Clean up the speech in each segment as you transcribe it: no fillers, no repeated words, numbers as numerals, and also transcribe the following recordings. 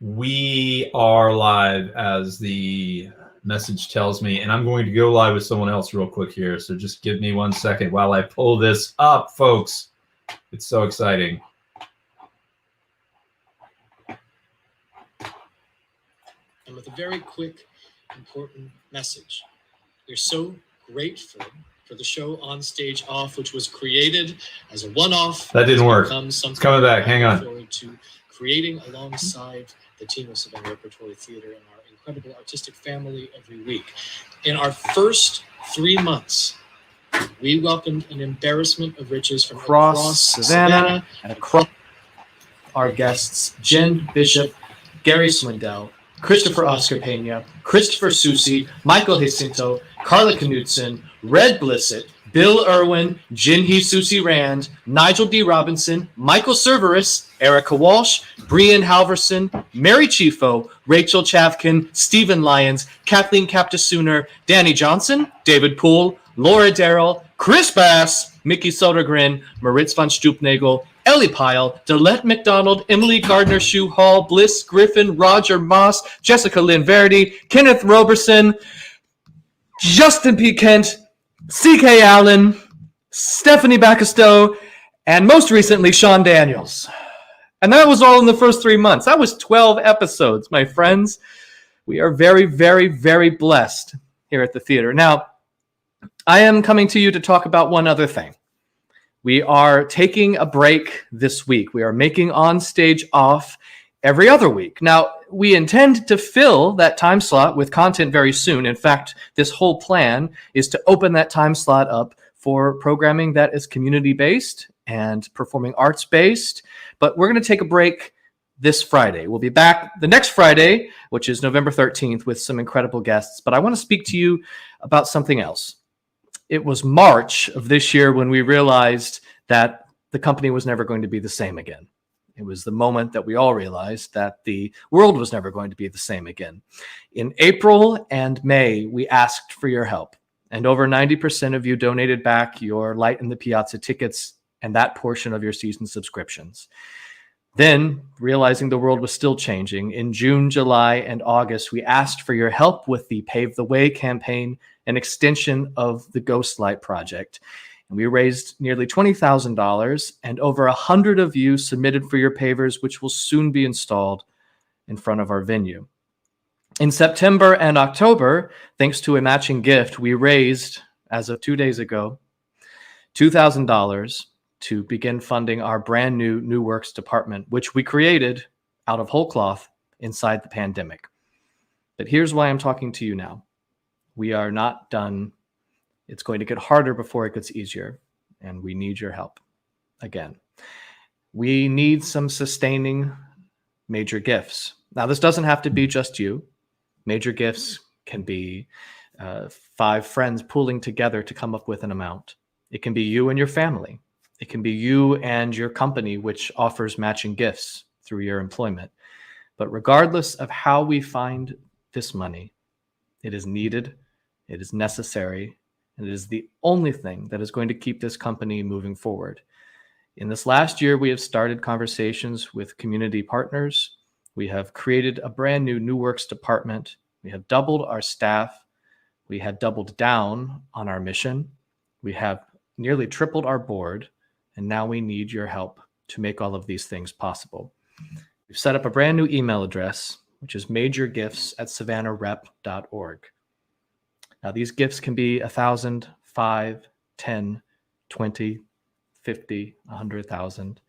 We are live as the message tells me, and I'm going to go live with someone else real quick here. So just give me 1 second while I pull this up, folks. It's so exciting. And with a very quick, important message. We're so grateful for the show On Stage Off, which was created as a one-off. That didn't work. It's coming back. Hang on. Forward to creating alongside the team of Savannah Repertory Theater and our incredible artistic family every week. In our first 3 months, we welcomed an embarrassment of riches from across Savannah and across our guests, Jen Bishop, Gary Swindell, Christopher Oscar Pena, Christopher Susi, Michael Jacinto, Carla Knudsen, Red Blissett, Bill Irwin, Jinhee Susie Rand, Nigel D. Robinson, Michael Cerveris, Erica Walsh, Brian Halverson, Mary Chifo, Rachel Chavkin, Stephen Lyons, Kathleen Captasooner, Danny Johnson, David Poole, Laura Darrell, Chris Bass, Mickey Sodergren, Moritz von Stupnagel, Ellie Pyle, Delette McDonald, Emily Gardner-Shoe Hall, Bliss Griffin, Roger Moss, Jessica Lynn Verdi, Kenneth Roberson, Justin P. Kent, C.K. Allen, Stephanie Bacquisto, and most recently, Sean Daniels. And that was all in the first 3 months. That was 12 episodes, my friends. We are very, very, very blessed here at the theater. Now, I am coming to you to talk about one other thing. We are taking a break this week. We are making On Stage Off every other week. Now, we intend to fill that time slot with content very soon. In fact, this whole plan is to open that time slot up for programming that is community-based and performing arts-based. But we're going to take a break this Friday. We'll be back the next Friday, which is November 13th, with some incredible guests. But I want to speak to you about something else. It was March of this year when we realized that the company was never going to be the same again. It was the moment that we all realized that the world was never going to be the same again. In April and May, we asked for your help, and over 90% of you donated back your Light in the Piazza tickets and that portion of your season subscriptions. Then, realizing the world was still changing, in June, July, and August, we asked for your help with the Pave the Way campaign, an extension of the Ghostlight Project. And we raised nearly $20,000, and over 100 of you submitted for your pavers, which will soon be installed in front of our venue. In September and October, thanks to a matching gift, we raised, as of 2 days ago, $2,000 to begin funding our brand new Works department, which we created out of whole cloth inside the pandemic. But here's why I'm talking to you now. We are not done. It's going to get harder before it gets easier, and we need your help. Again, we need some sustaining major gifts. Now, this doesn't have to be just you. Major gifts can be 5 friends pooling together to come up with an amount. It can be you and your family. It can be you and your company, which offers matching gifts through your employment. But regardless of how we find this money, it is needed, it is necessary, and it is the only thing that is going to keep this company moving forward. In this last year, we have started conversations with community partners. We have created a brand new Works department. We have doubled our staff. We have doubled down on our mission. We have nearly tripled our board. And now we need your help to make all of these things possible. We've set up a brand new email address, which is majorgifts@savannarep.org. Now, these gifts can be 1,000, 5, 10, 20, 50, 100,000.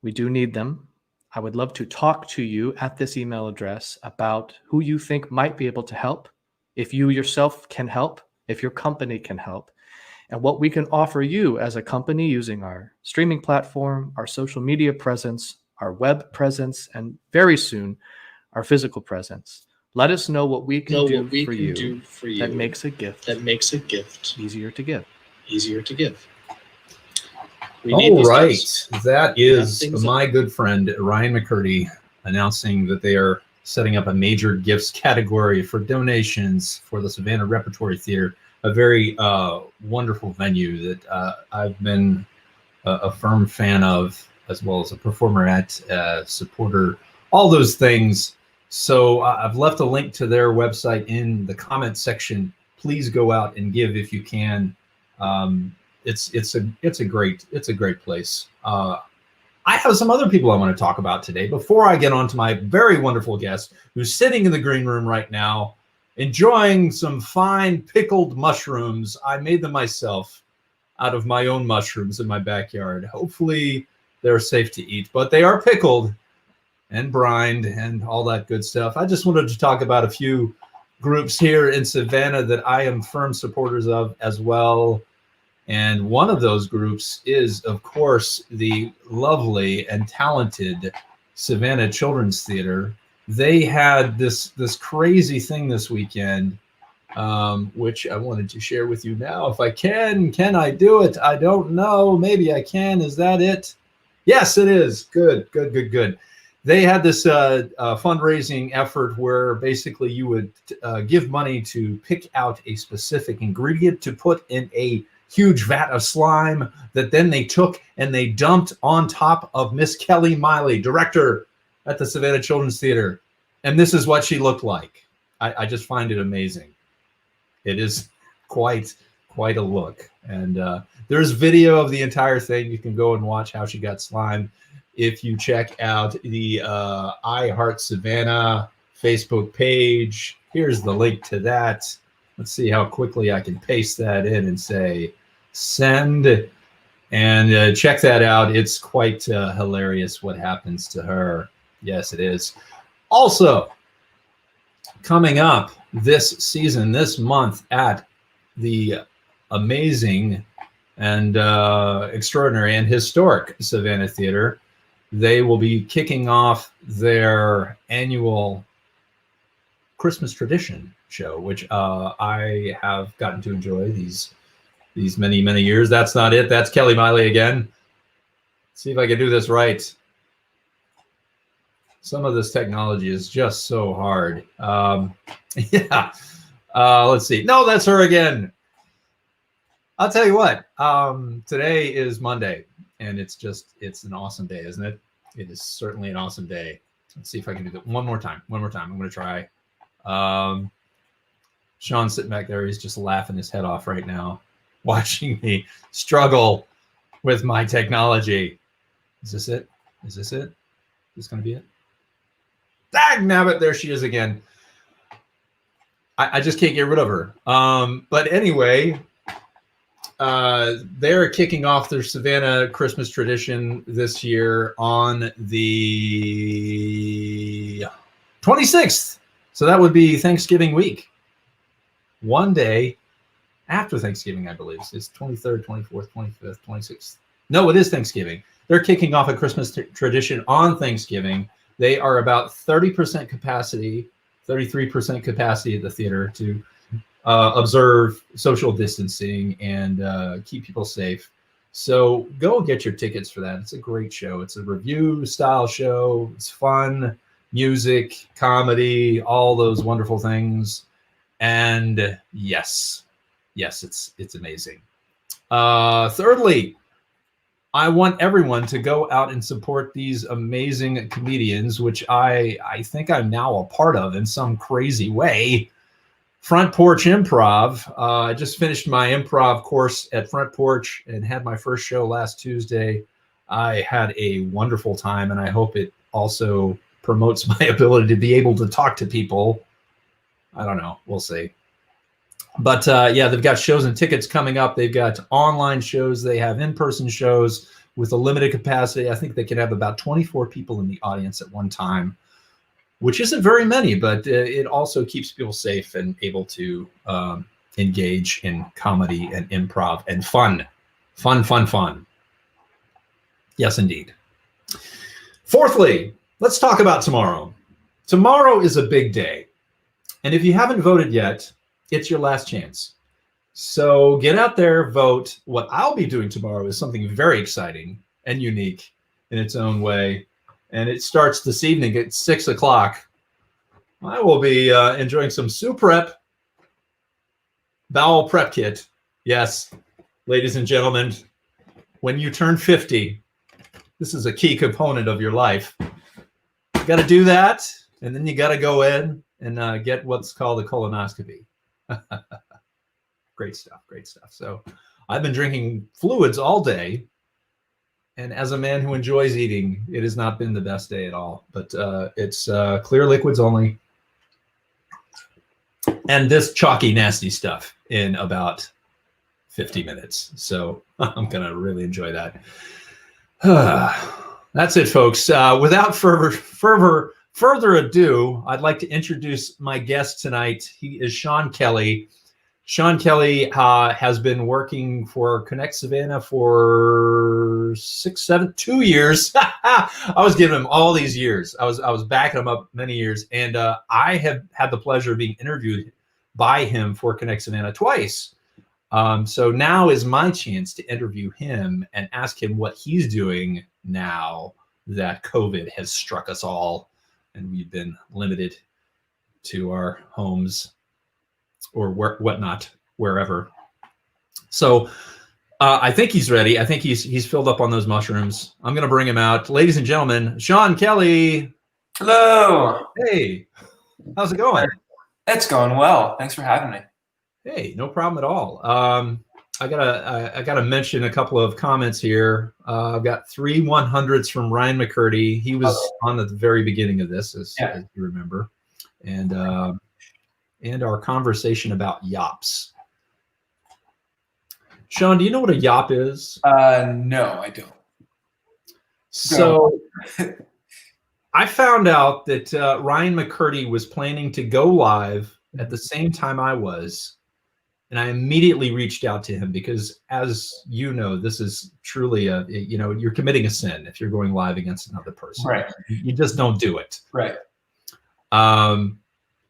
We do need them. I would love to talk to you at this email address about who you think might be able to help, if you yourself can help, if your company can help, and what we can offer you as a company using our streaming platform, our social media presence, our web presence, and very soon, our physical presence. Let us know what we can do for you that makes a gift easier to give. All right. That is my good friend Ryan McCurdy announcing that they are setting up a major gifts category for donations for the Savannah Repertory Theater, a very wonderful venue that I've been a firm fan of, as well as a performer at, supporter all those things. So I've left a link to their website in the comment section. Please go out and give if you can. It's a great place. I have some other people I want to talk about today before I get on to my very wonderful guest who's sitting in the green room right now, enjoying some fine pickled mushrooms. I made them myself out of my own mushrooms in my backyard. Hopefully they're safe to eat, but they are pickled and brined and all that good stuff. I just wanted to talk about a few groups here in Savannah that I am firm supporters of as well. And one of those groups is, of course, the lovely and talented Savannah Children's Theater. They had this crazy thing this weekend, which I wanted to share with you now. If I can I do it? I don't know. Maybe I can. Is that it? Yes, it is. Good. They had this fundraising effort where basically you would give money to pick out a specific ingredient to put in a huge vat of slime that then they took and they dumped on top of Miss Kelly Miley, director at the Savannah Children's Theater. And this is what she looked like. I just find it amazing. It is quite a look. And there's video of the entire thing. You can go and watch how she got slime if you check out the I Heart Savannah Facebook page. Here's the link to that. Let's see how quickly I can paste that in and say send, and check that out. It's quite hilarious what happens to her. Yes, it is. Also, coming up this season, this month at the amazing and extraordinary and historic Savannah Theater, they will be kicking off their annual Christmas tradition show, which I have gotten to enjoy these many years. That's not it. That's Kelly Miley again. Let's see if I can do this right. Some of this technology is just so hard. Yeah. Let's see. No, that's her again. I'll tell you what. Today is Monday, and it's an awesome day, isn't it? It is certainly an awesome day. Let's see if I can do that one more time. I'm going to try. Sean's sitting back there. He's just laughing his head off right now, watching me struggle with my technology. Is this it? Is this going to be it? Dagnabbit, there she is again. I just can't get rid of her. But anyway, they're kicking off their Savannah Christmas tradition this year on the 26th. So that would be Thanksgiving week. One day after Thanksgiving, I believe. It's 23rd, 24th, 25th, 26th. No, it is Thanksgiving. They're kicking off a Christmas tradition on Thanksgiving. They are about 30% capacity, 33% capacity at the theater to observe social distancing and keep people safe. So go get your tickets for that. It's a great show. It's a review style show. It's fun, music, comedy, all those wonderful things. And yes, it's amazing. Thirdly, I want everyone to go out and support these amazing comedians, which I think I'm now a part of in some crazy way. Front Porch Improv. I just finished my improv course at Front Porch and had my first show last Tuesday. I had a wonderful time, and I hope it also promotes my ability to be able to talk to people. I don't know. We'll see. But yeah, they've got shows and tickets coming up. They've got online shows. They have in-person shows with a limited capacity. I think they can have about 24 people in the audience at one time, which isn't very many, but it also keeps people safe and able to engage in comedy and improv and fun. Yes, indeed. Fourthly, let's talk about tomorrow. Tomorrow is a big day. And if you haven't voted yet, it's your last chance. So get out there, vote. What I'll be doing tomorrow is something very exciting and unique in its own way. And it starts this evening at 6 o'clock. I will be enjoying some Soup Prep Bowel Prep Kit. Yes, ladies and gentlemen, when you turn 50, this is a key component of your life. got to do that, and then you got to go in and get what's called a colonoscopy. Great stuff. So I've been drinking fluids all day, and as a man who enjoys eating, it has not been the best day at all. But it's clear liquids only, and this chalky, nasty stuff in about 50 minutes. So I'm gonna really enjoy that. That's it, folks. Without further ado, I'd like to introduce my guest tonight. He is Sean Kelly. Sean Kelly has been working for Connect Savannah for 2 years. I was giving him all these years. I was backing him up many years, and I have had the pleasure of being interviewed by him for Connect Savannah twice. So now is my chance to interview him and ask him what he's doing now that COVID has struck us all and we've been limited to our homes or whatnot, wherever. So I think he's ready. I think he's filled up on those mushrooms. I'm going to bring him out. Ladies and gentlemen, Sean Kelly. Hello. Hey, how's it going? It's going well. Thanks for having me. Hey, no problem at all. I gotta mention a couple of comments here. I've got 3 100s from Ryan McCurdy. He was on at the very beginning of this, as you remember, and our conversation about yops. Sean, do you know what a yop is? No, I don't. So I found out that Ryan McCurdy was planning to go live at the same time I was. And I immediately reached out to him because, as you know, this is truly you're committing a sin if you're going live against another person. Right. You just don't do it. Right.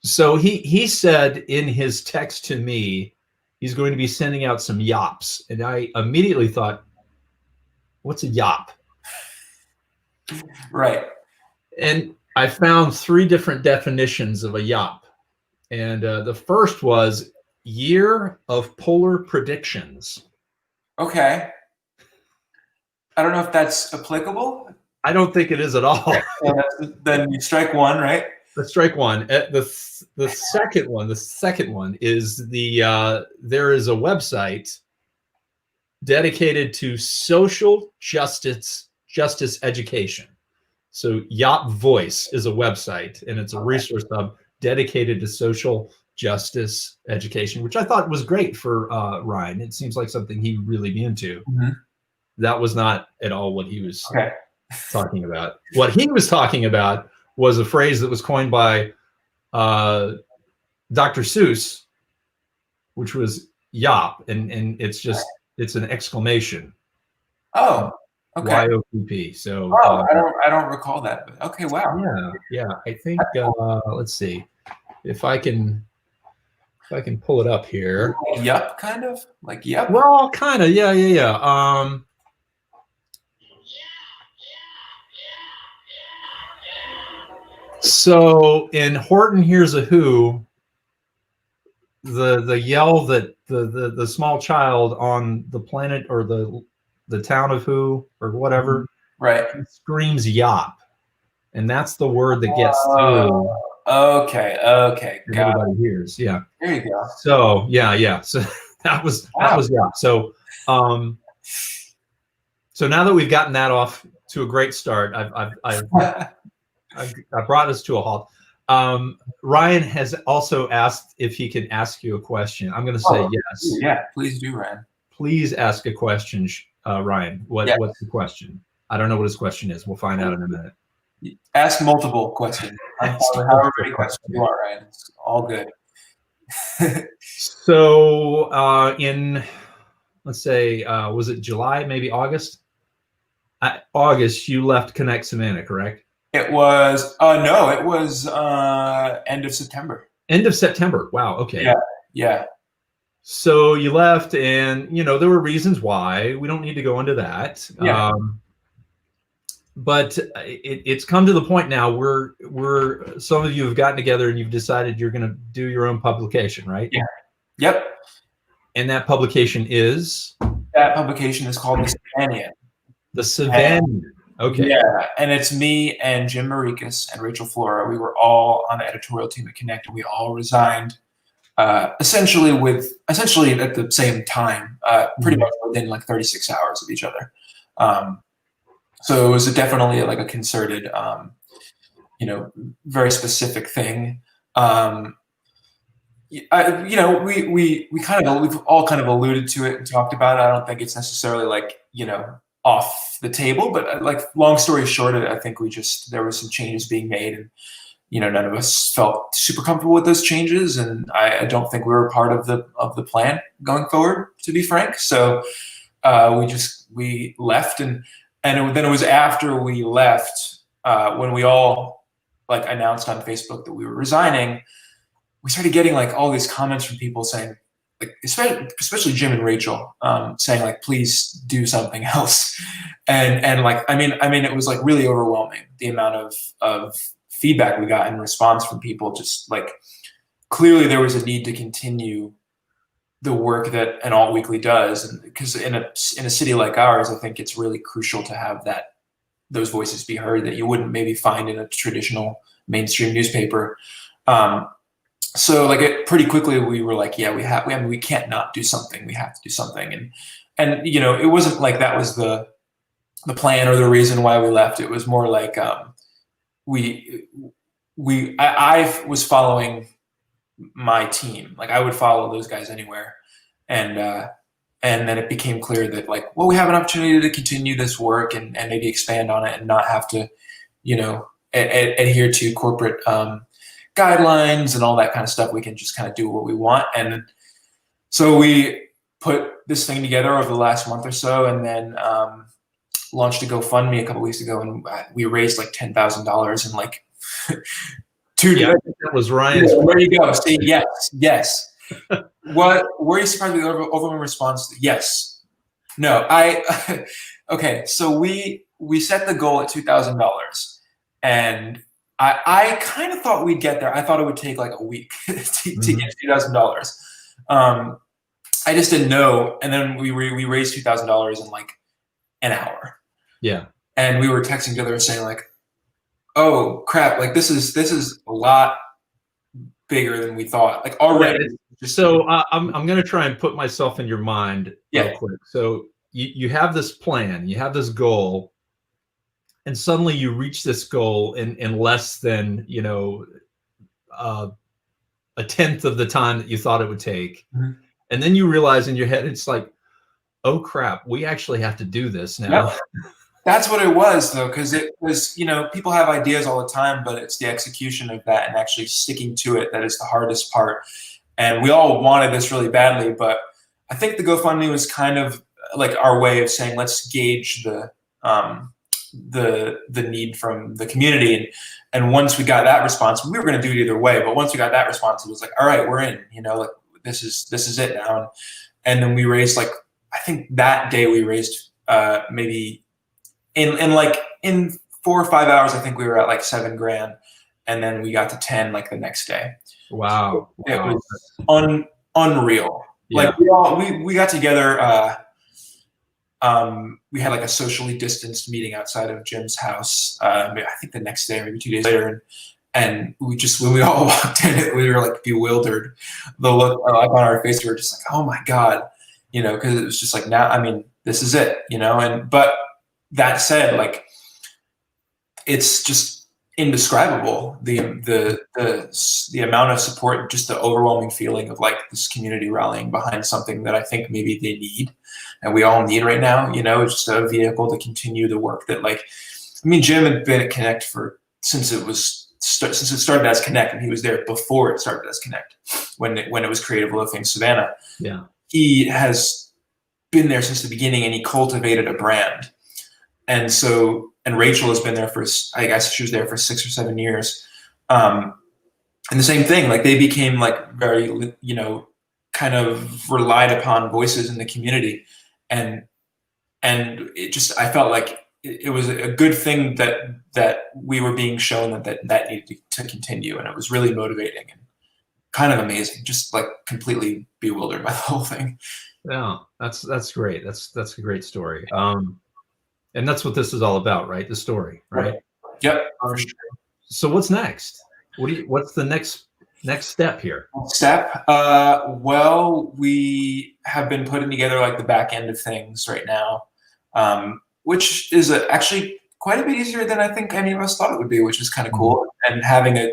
So he said in his text to me, he's going to be sending out some yops. And I immediately thought, what's a yop? Right. And I found 3 different definitions of a yop. And the first was year of polar predictions. Okay. I don't know if that's applicable. I don't think it is at all. Then you strike one, right? Let's strike one. The second one is there is a website dedicated to social justice education. So Yacht Voice is a website, and it's a resource hub dedicated to social justice education, which I thought was great for Ryan. It seems like something he'd really be into. Mm-hmm. That was not at all what he was talking about. What he was talking about was a phrase that was coined by Dr. Seuss, which was yop, and it's an exclamation. Oh, okay. Y-O-P-P. So I don't recall that. But okay, wow. Yeah. I think let's see if I can pull it up here. Yup, kind of like yup. Well, kind of, yeah. So in Horton Hears a Who, the yell that the small child on the planet or the town of Who or whatever, right, screams yop, and that's the word that gets through. Okay, Everybody hears, yeah. There you go. So yeah. So that was yop. So so now that we've gotten that off to a great start, I brought us to a halt. Ryan has also asked if he can ask you a question. I'm going to say yes. Yeah, please do, Ryan. Please ask a question, Ryan. What's the question? I don't know what his question is. We'll find out in a minute. Ask multiple questions. However many questions you want, Ryan. It's all good. So in, let's say, was it July, maybe August? August, you left Connect Savannah, correct? It was no, it was end of September. End of September. Wow. Okay. Yeah. So you left, and there were reasons why. We don't need to go into that. Yeah. But it's come to the point now where some of you have gotten together and you've decided you're going to do your own publication, right? Yeah. Yep. And that publication is? That publication is called the Savannah. The Savannah. Okay. Yeah, and it's me and Jim Marikas and Rachel Flora. We were all on the editorial team at Connect, and we all resigned essentially at the same time, pretty much within like 36 hours of each other. So it was definitely like a concerted, very specific thing. We've all kind of alluded to it and talked about it. I don't think it's necessarily like, off the table, but like long story short, I think there were some changes being made, and none of us felt super comfortable with those changes, and I don't think we were part of the plan going forward, to be frank. So we left, and then it was after we left when we all like announced on Facebook that we were resigning. We started getting like all these comments from people saying, like, especially Jim and Rachel, saying like, please do something else. And like, I mean, it was like really overwhelming, the amount of feedback we got in response from people. Just like, clearly there was a need to continue the work that an alt weekly does. And because in a city like ours, I think it's really crucial to have those voices be heard that you wouldn't maybe find in a traditional mainstream newspaper. So like pretty quickly we were like, yeah, we can't not do something. We have to do something. And it wasn't like that was the plan or the reason why we left. It was more like I was following my team. Like I would follow those guys anywhere. And then it became clear that like, well, we have an opportunity to continue this work and maybe expand on it and not have to, adhere to corporate guidelines and all that kind of stuff. We can just kind of do what we want. And so we put this thing together over the last month or so, and then launched a GoFundMe a couple weeks ago, and we raised like $10,000 in like 2 days. That was Ryan's. There you go. See, yes. What were you surprised with the overwhelming response? Yes. No. Okay. So we set the goal at $2,000, and I kind of thought we'd get there. I thought it would take like a week to get $2,000. I just didn't know. And then we raised $2,000 in like an hour. Yeah. And we were texting each other saying like, oh crap, like this is a lot bigger than we thought. Like already. So I'm going to try and put myself in your mind real quick. So you have this plan, you have this goal, and suddenly you reach this goal in less than, a tenth of the time that you thought it would take. Mm-hmm. And then you realize in your head, it's like, oh crap, we actually have to do this now. Yep. That's what it was though. Cause it was, people have ideas all the time, but it's the execution of that and actually sticking to it that is the hardest part. And we all wanted this really badly, but I think the GoFundMe was kind of like our way of saying, let's gauge the need from the community. And once we got that response, we were going to do it either way. But once we got that response, it was like, all right, we're in, like this is it now. And then we raised like, I think that day we raised maybe in 4 or 5 hours, I think we were at like $7,000. And then we got to 10 like the next day. Wow. It was unreal. Yeah. Like we got together, we had like a socially distanced meeting outside of Jim's house. I think the next day, maybe 2 days later, and when we all walked in, we were like bewildered. The look like on our face, we were just like, "Oh my god," because it was just like, now, I mean, this is it, And but that said, like, it's just indescribable the amount of support, just the overwhelming feeling of like this community rallying behind something that I think maybe they need. And we all need right now, it's just a vehicle to continue the work that Jim had been at Connect since it started as Connect, and he was there before it started as Connect, when it was Creative Loafing Savannah. Yeah. He has been there since the beginning, and he cultivated a brand. And Rachel has been there I guess she was there for 6 or 7 years. And the same thing, like they became like very, kind of relied upon voices in the community. And it just, I felt like it was a good thing that we were being shown that needed to continue. And it was really motivating and kind of amazing, just like completely bewildered by the whole thing. Yeah, that's great. That's a great story. And that's what this is all about, right? The story, right? Yep. So what's next? What's the next step here? Well, we have been putting together like the back end of things right now, which is actually quite a bit easier than I think any of us thought it would be, which is kind of cool. And having a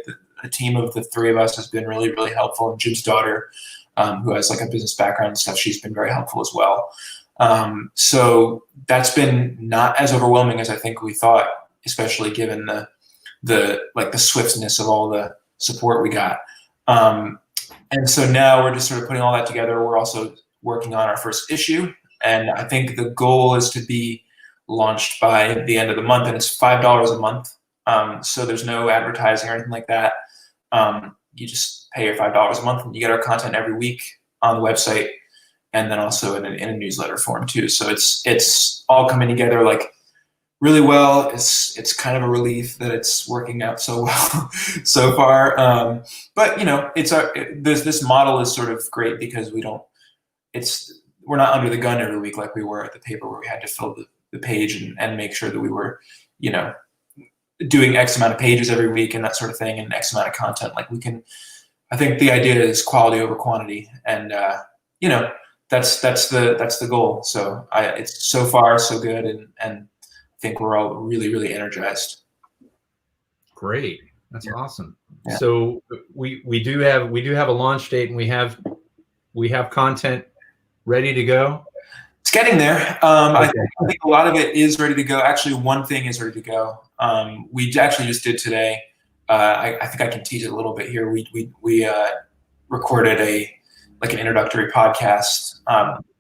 team of the three of us has been really, really helpful. And Jim's daughter, who has like a business background and stuff, she's been very helpful as well. So that's been not as overwhelming as I think we thought, especially given the swiftness of all the support we got. And so now we're just sort of putting all that together. We're also working on our first issue, and I think the goal is to be launched by the end of the month, and it's $5 a month. So there's no advertising or anything like that. You just pay your $5 a month, and you get our content every week on the website, and then also in a newsletter form too. So it's all coming together like really well. It's kind of a relief that it's working out so well so far. But you know, this model is sort of great because we're not under the gun every week like we were at the paper, where we had to fill the page and make sure that we were, you know, doing X amount of pages every week and that sort of thing, and X amount of content. Like I think the idea is quality over quantity, and you know, that's the goal. So it's so far so good, and I think we're all really, really energized. Great, that's awesome. Yeah. So we do have a launch date, and we have content ready to go. It's getting there. Okay. I think a lot of it is ready to go. Actually, one thing is ready to go. We actually just did today. I think I can tease it a little bit here. We recorded an introductory podcast.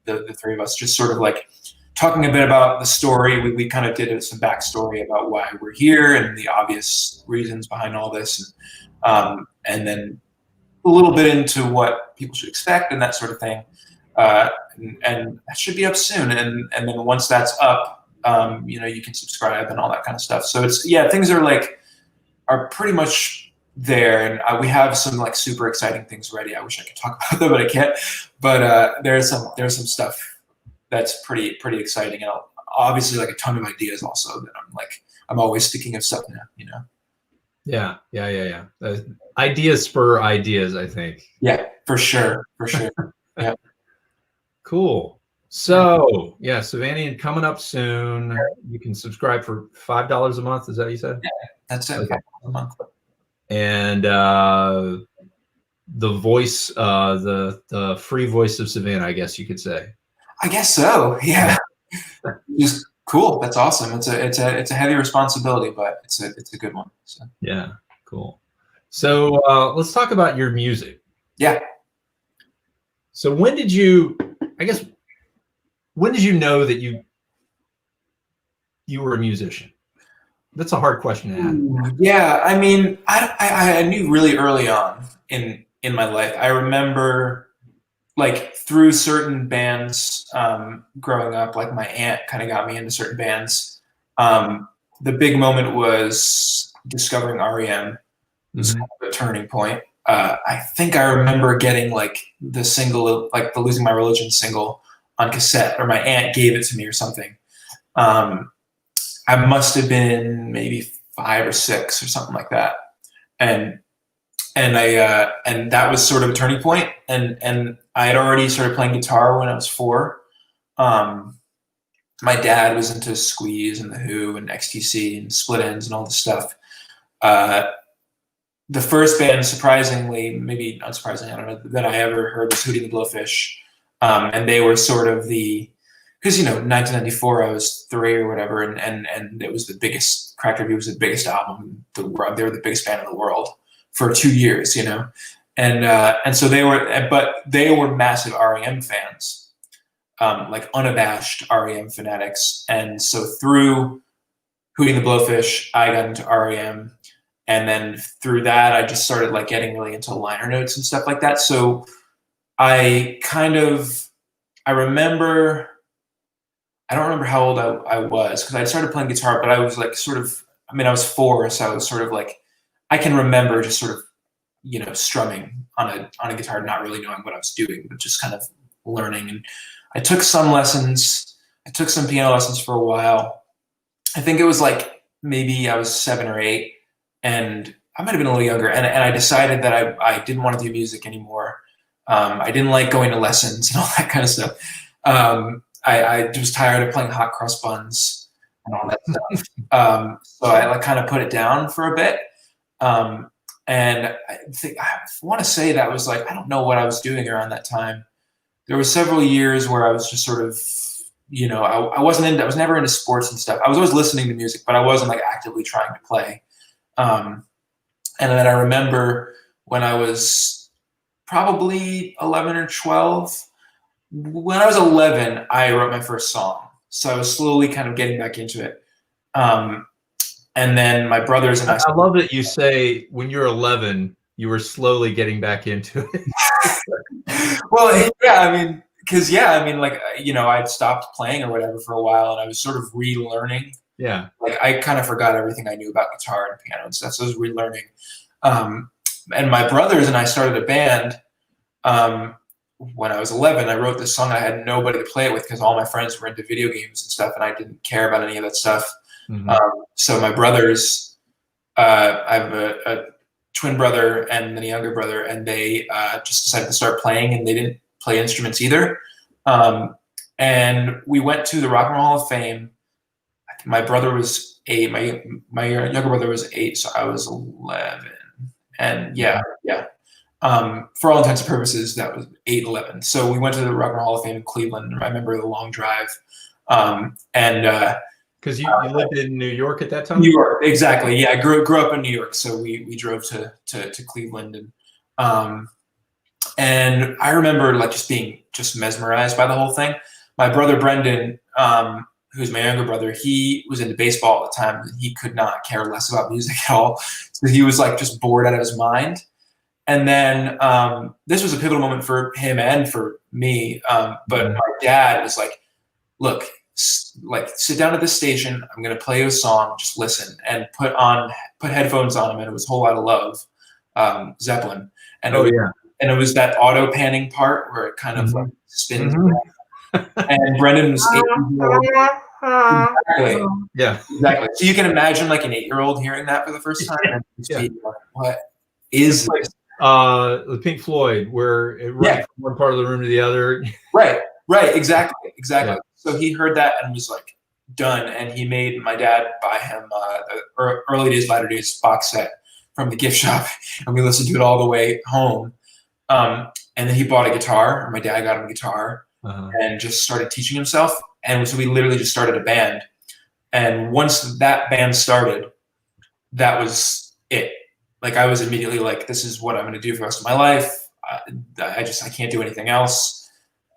The three of us just sort of like talking a bit about the story. We kind of did some backstory about why we're here and the obvious reasons behind all this, and then a little bit into what people should expect and that sort of thing. And that should be up soon. And then once that's up, you know, you can subscribe and all that kind of stuff. So things are pretty much there, and we have some like super exciting things ready. I wish I could talk about them, but I can't. But there's some stuff that's pretty exciting, and obviously like a ton of ideas also that I'm always thinking of stuff now, you know. Yeah. Ideas spur ideas, I think. Yeah, for sure. Yeah. Cool. So yeah, Savannah coming up soon. You can subscribe for $5 a month. Is that what you said? Yeah, that's it. Okay. $5 a month. And the voice, the free voice of Savannah, I guess you could say. I guess so. Yeah. Just cool. That's awesome. It's a heavy responsibility, but it's a good one. So. Yeah. Cool. So let's talk about your music. Yeah. So when did you know that you were a musician? That's a hard question to ask. Yeah, I mean, I knew really early on in my life. I remember like through certain bands growing up, like my aunt kind of got me into certain bands. The big moment was discovering REM. It was kind of a turning point. I think I remember getting like the single, like the Losing My Religion single on cassette, or my aunt gave it to me or something. I must have been maybe 5 or 6 or something like that. And that was sort of a turning point. And I had already started playing guitar when I was 4. My dad was into Squeeze and The Who and XTC and Split Enz and all this stuff. The first band, surprisingly, maybe unsurprisingly, I don't know, that I ever heard was Hootie and the Blowfish. And they were sort of because, you know, 1994, I was 3 or whatever, and it was the biggest, Cracked Review was the biggest album. They were the biggest band in the world for 2 years, you know. And so they were massive REM fans, like unabashed REM fanatics. And so through Hootie and the Blowfish, I got into REM. And then through that, I just started like getting really into liner notes and stuff like that. So I remember, I don't remember how old I was, because I started playing guitar, but I was like I was 4, so I was sort of like, I can remember just sort of, you know, strumming on a guitar, not really knowing what I was doing, but just kind of learning. And I took some lessons. I took some piano lessons for a while. I think it was like maybe I was 7 or 8, and I might have been a little younger, and I decided that I didn't want to do music anymore. I didn't like going to lessons and all that kind of stuff. I was tired of playing hot cross buns and all that stuff. So I like kind of put it down for a bit. And I want to say that was like, I don't know what I was doing around that time. There were several years where I was just sort of, I was never into sports and stuff. I was always listening to music, but I wasn't like actively trying to play. And then I remember when I was probably 11 or 12, when I was 11, I wrote my first song. So I was slowly kind of getting back into it. And then my brothers and I love that you say when you're 11, you were slowly getting back into it. Well, yeah, like, I'd stopped playing or whatever for a while, and I was sort of relearning. Yeah. Like, I kind of forgot everything I knew about guitar and piano and stuff, so I was relearning. And my brothers and I started a band when I was 11. I wrote this song. I had nobody to play it with because all my friends were into video games and stuff, and I didn't care about any of that stuff. Mm-hmm. So my brothers, I have a twin brother and then a younger brother, and they just decided to start playing, and they didn't play instruments either. And we went to the Rock and Roll Hall of Fame. My brother was 8. My younger brother was 8, so I was 11. And yeah. For all intents and purposes, that was 8, 11. So we went to the Rock and Roll Hall of Fame in Cleveland. I remember the long drive. Because you lived in New York at that time? New York, exactly. Yeah, I grew up in New York, so we drove to Cleveland, and I remember like just being mesmerized by the whole thing. My brother Brendan, who's my younger brother, he was into baseball at the time. He could not care less about music at all, so he was like just bored out of his mind. And then this was a pivotal moment for him and for me. But my dad was like, "Look, like sit down at this station. I'm gonna play you a song. Just listen." And put headphones on him, and it was "Whole Lotta Love," Zeppelin. And and it was that auto panning part where it kind of like spins. And Brendan was 8 years old. Exactly. Yeah, exactly. So you can imagine like an 8-year-old hearing that for the first time, and just being like, "What is this?" The Pink Floyd, where it runs from one part of the room to the other. Right, exactly. Yeah. So he heard that and was like, done. And he made my dad buy him the Early Days, Latter Days box set from the gift shop, and we listened to it all the way home. And then he bought a guitar, or my dad got him a guitar, and just started teaching himself. And so we literally just started a band. And once that band started, that was it. Like I was immediately like, this is what I'm going to do for the rest of my life. I can't do anything else.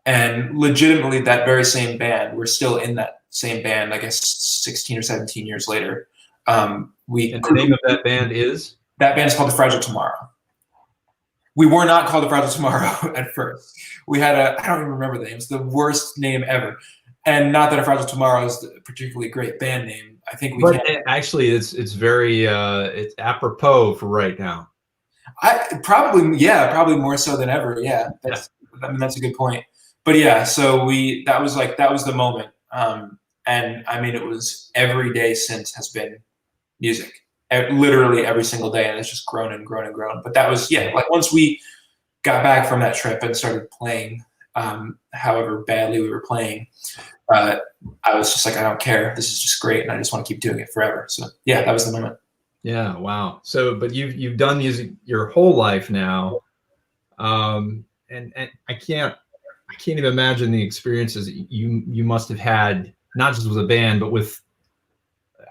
And legitimately that very same band, we're still in that same band, I guess 16 or 17 years later. And the name of that band is? That band's called The Fragile Tomorrow. We were not called The Fragile Tomorrow at first. We had I don't even remember the name. It's the worst name ever. And not that A Fragile Tomorrow is a particularly great band name. I think actually it's very it's apropos for right now. Probably more so than ever. Yeah, that's a good point. But yeah, so that was the moment. And I mean, it was every day since has been music, literally every single day, and it's just grown and grown and grown. But that was like once we got back from that trip and started playing, however badly we were playing. I was just like, I don't care. This is just great, and I just want to keep doing it forever. So yeah, that was the moment. Yeah, wow. So, but you've done music your whole life now, and I can't even imagine the experiences you must have had, not just with a band, but with.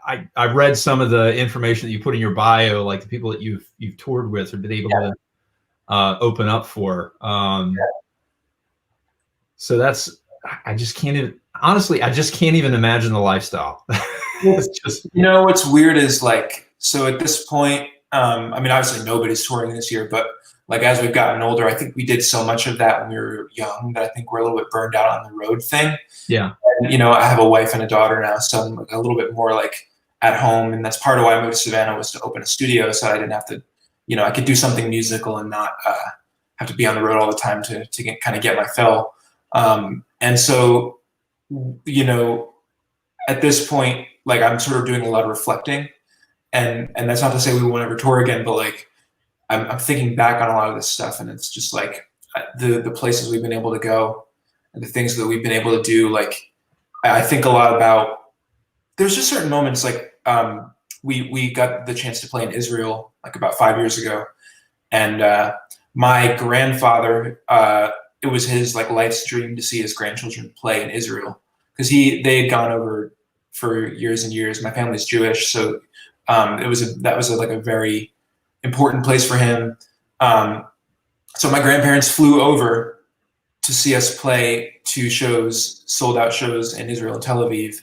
I read some of the information that you put in your bio, like the people that you've toured with or been able to open up for. So that's. I just can't even. Honestly, I just can't even imagine the lifestyle. It's just, what's weird is like, so at this point, I mean, obviously nobody's touring this year, but like as we've gotten older, I think we did so much of that when we were young that I think we're a little bit burned out on the road thing. Yeah. And, I have a wife and a daughter now, so I'm like a little bit more like at home, and that's part of why I moved to Savannah, was to open a studio, so I didn't have to, I could do something musical and not have to be on the road all the time to kind of get my fill. And so, at this point, like I'm sort of doing a lot of reflecting, and that's not to say we won't ever tour again, but like I'm thinking back on a lot of this stuff, and it's just like the places we've been able to go and the things that we've been able to do. Like I think a lot about, there's just certain moments like we got the chance to play in Israel like about 5 years ago, and my grandfather, it was his like life's dream to see his grandchildren play in Israel, because they had gone over for years and years. My family's Jewish, so that was like a very important place for him. So my grandparents flew over to see us play 2 shows, sold out shows in Israel and Tel Aviv.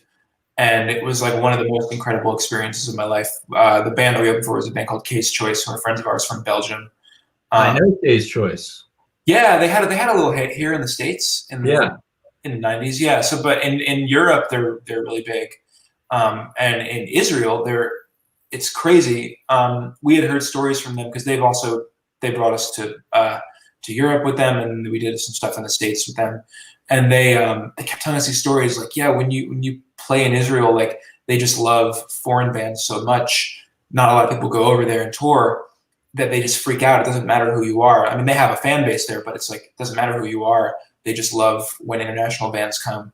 And it was like one of the most incredible experiences of my life. The band that we opened for was a band called Case Choice, who are friends of ours from Belgium. I know Case Choice. Yeah, they had a little hit here in the States in the 90s. Yeah. So, but in Europe, they're really big. And in Israel, it's crazy. We had heard stories from them because they brought us to Europe with them, and we did some stuff in the States with them. And they kept telling us these stories like, yeah, when you play in Israel, like they just love foreign bands so much. Not a lot of people go over there and tour, that they just freak out. It doesn't matter who you are. I mean, they have a fan base there, but it's like, it doesn't matter who you are. They just love when international bands come.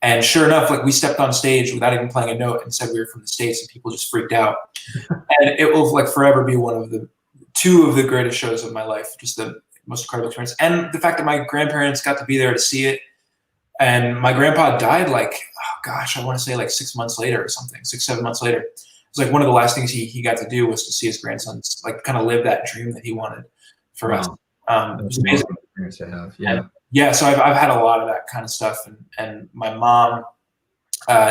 And sure enough, like we stepped on stage without even playing a note and said we were from the States, and people just freaked out. And it will like forever be one of the 2 of the greatest shows of my life. Just the most incredible experience. And the fact that my grandparents got to be there to see it. And my grandpa died like, oh gosh, I want to say like 6 months later or something, 6-7 months later. It was like one of the last things he got to do was to see his grandsons like kind of live that dream that he wanted for us. It was amazing. Experience to have. Yeah. Yeah, so I've had a lot of that kind of stuff, and my mom,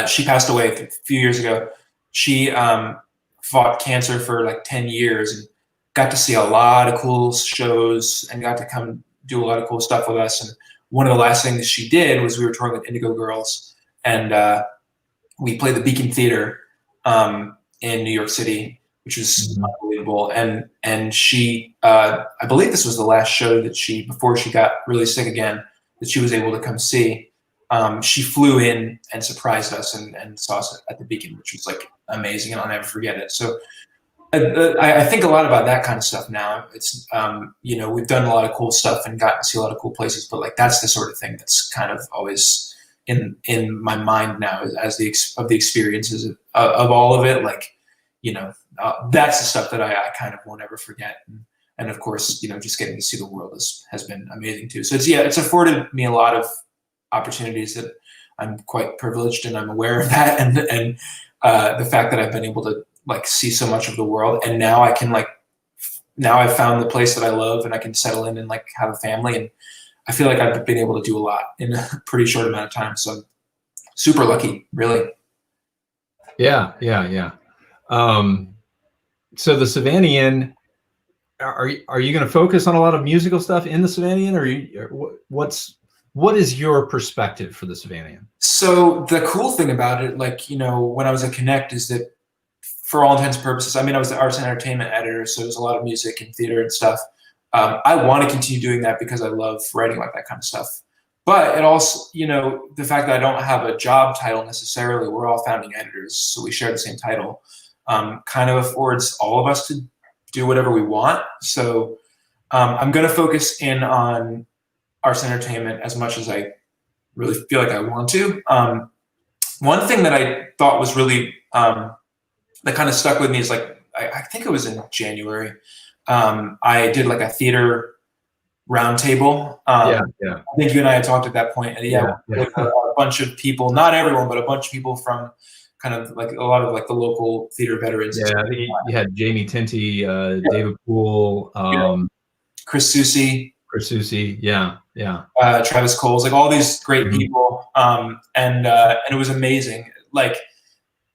she passed away a few years ago. She fought cancer for like 10 years and got to see a lot of cool shows and got to come do a lot of cool stuff with us. And one of the last things she did was we were touring with Indigo Girls, and we played the Beacon Theater in New York City, which was unbelievable. And she, I believe this was the last show that before she got really sick again, that she was able to come see. She flew in and surprised us and saw us at the Beacon, which was like amazing, and I'll never forget it. So I think a lot about that kind of stuff now. It's, we've done a lot of cool stuff and gotten to see a lot of cool places, but like that's the sort of thing that's kind of always in my mind now as the experiences of all of it. Like, that's the stuff that I kind of won't ever forget. And of course, just getting to see the world has been amazing too. So it's afforded me a lot of opportunities that I'm quite privileged, and I'm aware of that. And the fact that I've been able to like see so much of the world, and now I can now I've found the place that I love, and I can settle in and like have a family, and I feel like I've been able to do a lot in a pretty short amount of time. So I'm super lucky, really. Yeah. So the Savannian, are you going to focus on a lot of musical stuff in the Savannian, or what is your perspective for the Savannian? So the cool thing about it, like, when I was at Connect, is that for all intents and purposes, I mean, I was the arts and entertainment editor, so there's a lot of music and theater and stuff. I want to continue doing that because I love writing like that kind of stuff. But it also, the fact that I don't have a job title necessarily, we're all founding editors, so we share the same title, kind of affords all of us to do whatever we want. So I'm going to focus in on arts and entertainment as much as I really feel like I want to. One thing that I thought was really, that kind of stuck with me is like, I think it was in January, I did like a theater roundtable. I think you and I had talked at that point. And with a bunch of people, not everyone, but a bunch of people from kind of like a lot of like the local theater veterans. Yeah, I think you had Jamie Tinty, David Poole, Chris Susi. Yeah. Travis Coles, like all these great people. And it was amazing. Like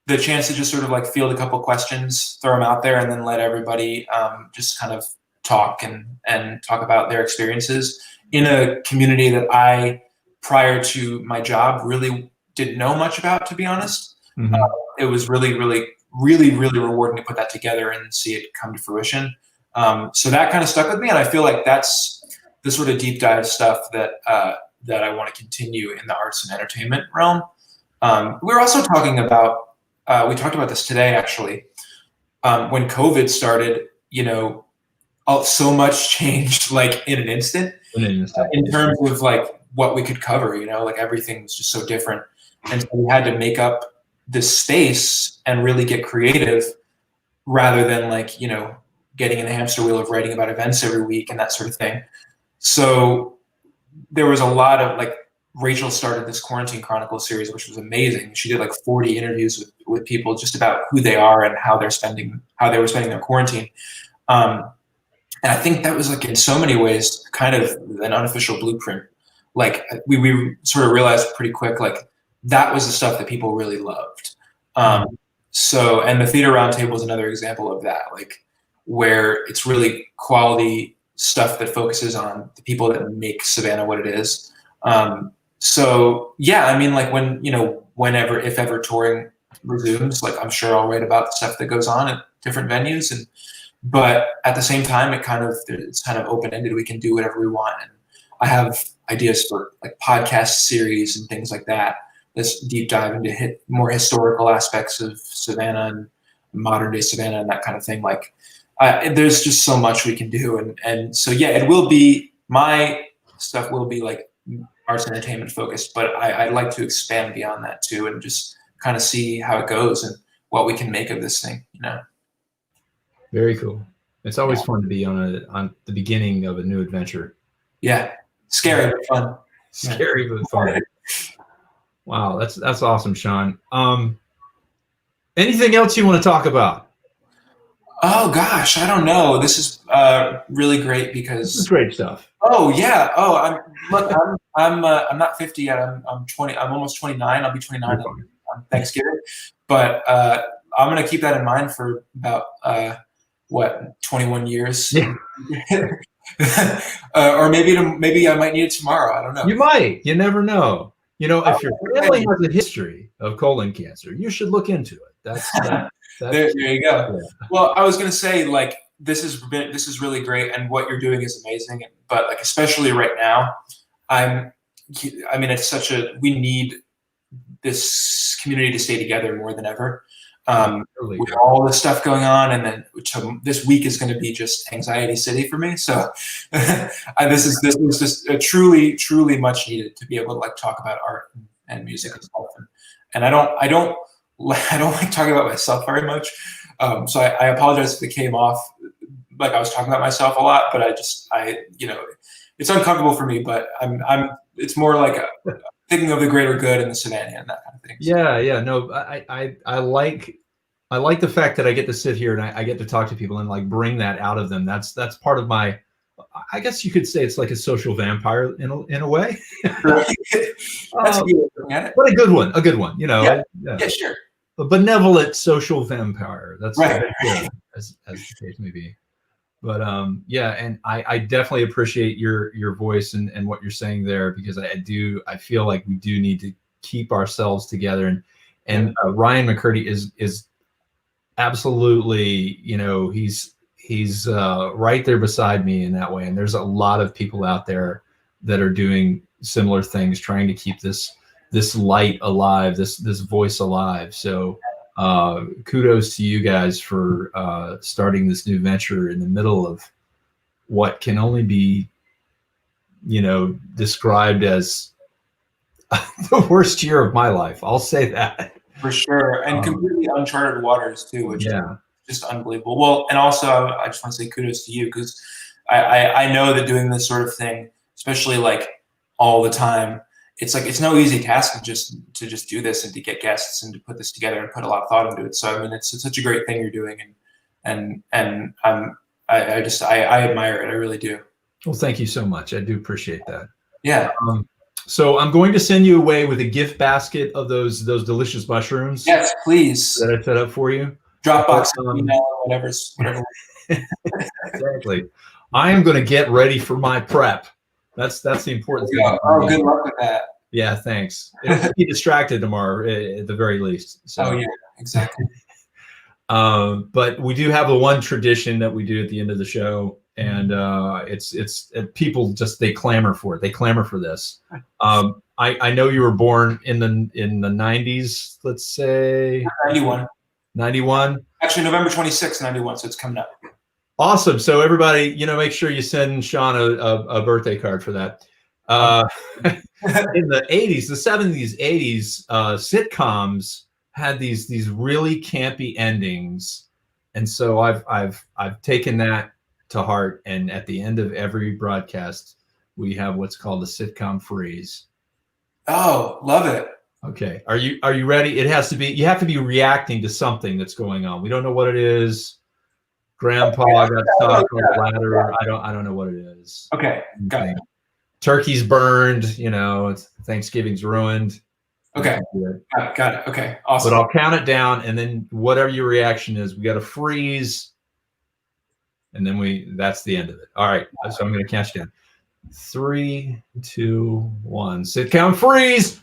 the chance to just sort of like field a couple questions, throw them out there, and then let everybody just kind of talk and talk about their experiences in a community that I, prior to my job, really didn't know much about, to be honest. It was really, really, really, really rewarding to put that together and see it come to fruition. So that kind of stuck with me, and I feel like that's the sort of deep dive stuff that I want to continue in the arts and entertainment realm. We're also talking about we talked about this today, actually. When COVID started, so much changed like in an instant in terms of like what we could cover, like everything was just so different. And so we had to make up this space and really get creative rather than like, getting in the hamster wheel of writing about events every week and that sort of thing. So there was a lot of like, Rachel started this Quarantine Chronicles series, which was amazing. She did like 40 interviews with people just about who they are and how they were spending their quarantine. And I think that was like in so many ways kind of an unofficial blueprint. Like we sort of realized pretty quick, like that was the stuff that people really loved. So, and the Theater Roundtable is another example of that, like where it's really quality stuff that focuses on the people that make Savannah what it is. So yeah, I mean, like whenever, if ever touring resumes, like I'm sure I'll write about stuff that goes on at different venues, but at the same time, it's kind of open-ended. We can do whatever we want. And I have ideas for like podcast series and things like that. This deep dive into more historical aspects of Savannah and modern day Savannah and that kind of thing. Like there's just so much we can do. And so, yeah, my stuff will be like arts and entertainment focused, but I'd like to expand beyond that too and just kind of see how it goes and what we can make of this thing, Very cool. It's always fun to be on the beginning of a new adventure. Yeah. Scary but fun. Scary but fun. Wow, that's awesome, Sean. Anything else you want to talk about? Oh gosh, I don't know. This is really great because this is great stuff. Oh yeah. Oh, I'm not 50 yet. I'm 20. I'm almost 29. I'll be 29 on Thanksgiving. But I'm gonna keep that in mind for about 21 years. Yeah. Or maybe I might need it tomorrow. I don't know. You might. You never know. If your family has a history of colon cancer, you should look into it. That's there you go. Yeah. Well, I was gonna say like this is really great, and what you're doing is amazing. But like especially right now, we need this community to stay together more than ever. With all this stuff going on, and then this week is going to be just anxiety city for me. So this is just truly, truly much needed to be able to like talk about art and music and stuff. And I don't like talking about myself very much. So I apologize if it came off like I was talking about myself a lot, but it's uncomfortable for me. But it's more like thinking of the greater good and the Savannah and that kind of thing. Yeah. No, I like the fact that I get to sit here and I get to talk to people and like bring that out of them. That's part of my, I guess you could say it's like a social vampire in a way. That's a good way of looking at it. But a good one, Yeah, sure. A benevolent social vampire. That's right. As the case may be. But and I definitely appreciate your voice and what you're saying there, because I feel like we do need to keep ourselves together, and Ryan McCurdy is absolutely, he's right there beside me in that way. And there's a lot of people out there that are doing similar things, trying to keep this light alive, this voice alive. So kudos to you guys for starting this new venture in the middle of what can only be, described as the worst year of my life. I'll say that. For sure. And completely uncharted waters too, which is just unbelievable. Well, and also I just want to say kudos to you, because I know that doing this sort of thing, especially like all the time, it's no easy task to just do this and to get guests and to put this together and put a lot of thought into it. So I mean, it's such a great thing you're doing, and I admire it. I really do. Well, thank you so much. I do appreciate that. Yeah. So I'm going to send you away with a gift basket of those delicious mushrooms. Yes, please. That I set up for you. Dropbox, email, whatever. Exactly. I am going to get ready for my prep. That's the important thing. Oh, good luck with that. Yeah, thanks. It'll be distracted tomorrow at the very least. So. Oh yeah, exactly. But we do have the one tradition that we do at the end of the show, and it's people just they clamor for it. They clamor for this. I know you were born in the 90s. Let's say 91. 91. Actually, November 26th, 91. So it's coming up. Awesome. So everybody, make sure you send Sean a birthday card for that. In the 80s, the 70s, 80s, sitcoms had these really campy endings, and so I've taken that to heart. And at the end of every broadcast, we have what's called a sitcom freeze. Oh, love it. Okay, are you ready? It has to be. You have to be reacting to something that's going on. We don't know what it is. Grandpa got stuck on the ladder. I don't know what it is. Okay, got it. Turkey's burned. Thanksgiving's ruined. Okay, got it. Okay, awesome. But I'll count it down, and then whatever your reaction is, we got to freeze, and then that's the end of it. All right, so I'm going to count down. 3, 2, 1. Sitcom freeze.